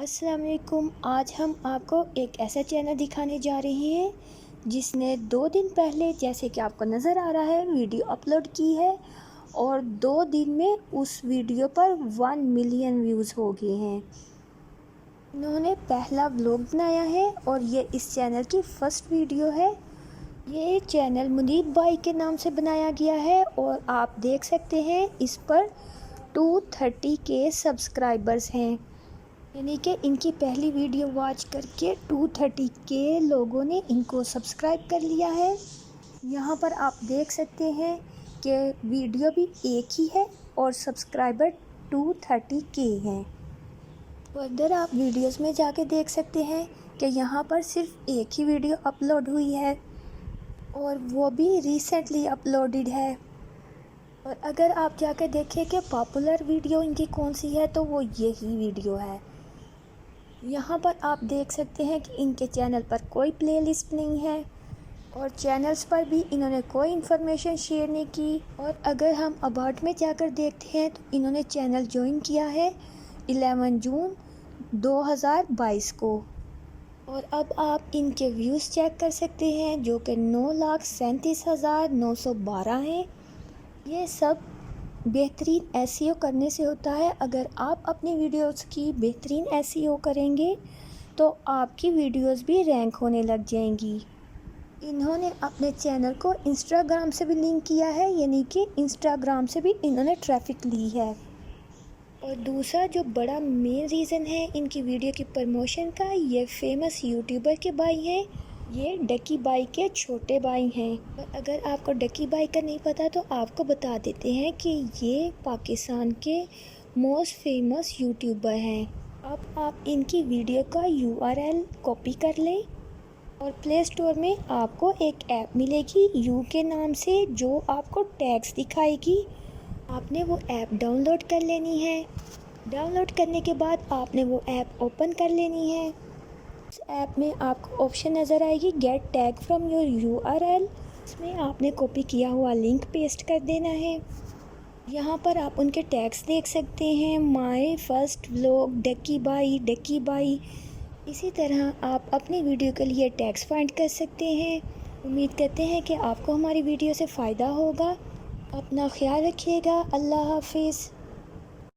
السلام علیکم۔ آج ہم آپ کو ایک ایسا چینل دکھانے جا رہے ہیں جس نے 2 دن پہلے، جیسے کہ آپ کو نظر آ رہا ہے، ویڈیو اپلوڈ کی ہے اور 2 دن میں اس ویڈیو پر 1 ملین ویوز ہو گئے ہیں۔ انہوں نے پہلا ولاگ بنایا ہے اور یہ اس چینل کی فرسٹ ویڈیو ہے۔ یہ چینل منیب بھائی کے نام سے بنایا گیا ہے اور آپ دیکھ سکتے ہیں اس پر 230K سبسکرائبرز ہیں، یعنی کہ ان کی پہلی ویڈیو واچ کر کے 230K لوگوں نے ان کو سبسکرائب کر لیا ہے۔ یہاں پر آپ دیکھ سکتے ہیں کہ ویڈیو بھی ایک ہی ہے اور سبسکرائبر 230K ہیں۔ فردر آپ ویڈیوز میں جا کے دیکھ سکتے ہیں کہ یہاں پر صرف ایک ہی ویڈیو اپلوڈ ہوئی ہے اور وہ بھی ریسنٹلی اپلوڈڈ ہے۔ اور اگر آپ جا کے دیکھیں کہ پاپولر ویڈیو ان کی کون سی ہے تو وہ یہی ویڈیو ہے۔ یہاں پر آپ دیکھ سکتے ہیں کہ ان کے چینل پر کوئی پلے لسٹ نہیں ہے اور چینلز پر بھی انہوں نے کوئی انفارمیشن شیئر نہیں کی۔ اور اگر ہم اباؤٹ میں جا کر دیکھتے ہیں تو انہوں نے چینل جوائن کیا ہے 11 جون 2022 کو، اور اب آپ ان کے ویوز چیک کر سکتے ہیں جو کہ 9,37,912 ہیں۔ یہ سب بہترین SEO کرنے سے ہوتا ہے۔ اگر آپ اپنی ویڈیوز کی بہترین SEO کریں گے تو آپ کی ویڈیوز بھی رینک ہونے لگ جائیں گی۔ انہوں نے اپنے چینل کو انسٹاگرام سے بھی لنک کیا ہے، یعنی کہ انسٹاگرام سے بھی انہوں نے ٹریفک لی ہے۔ اور دوسرا جو بڑا مین ریزن ہے ان کی ویڈیو کی پروموشن کا، یہ فیمس یوٹیوبر کے بھائی ہیں، یہ ڈکی بائی کے چھوٹے بھائی ہیں۔ اور اگر آپ کو ڈکی بائی کا نہیں پتا تو آپ کو بتا دیتے ہیں کہ یہ پاکستان کے موسٹ فیمس یوٹیوبر ہیں۔ اب آپ ان کی ویڈیو کا URL کاپی کر لیں اور پلے اسٹور میں آپ کو ایک ایپ ملے گی یو کے نام سے جو آپ کو ٹیگز دکھائے گی۔ آپ نے وہ ایپ ڈاؤن لوڈ کر لینی ہے۔ ڈاؤن لوڈ کرنے کے بعد آپ نے وہ ایپ اوپن کر لینی ہے۔ اس ایپ میں آپ کو آپشن نظر آئے گی get tag from your URL، اس میں آپ نے کاپی کیا ہوا لنک پیسٹ کر دینا ہے۔ یہاں پر آپ ان کے ٹیگز دیکھ سکتے ہیں، مائی فرسٹ ولاگ، ڈکی بائی۔ اسی طرح آپ اپنی ویڈیو کے لیے ٹیگز فائنڈ کر سکتے ہیں۔ امید کرتے ہیں کہ آپ کو ہماری ویڈیو سے فائدہ ہوگا۔ اپنا خیال رکھیے گا۔ اللہ حافظ۔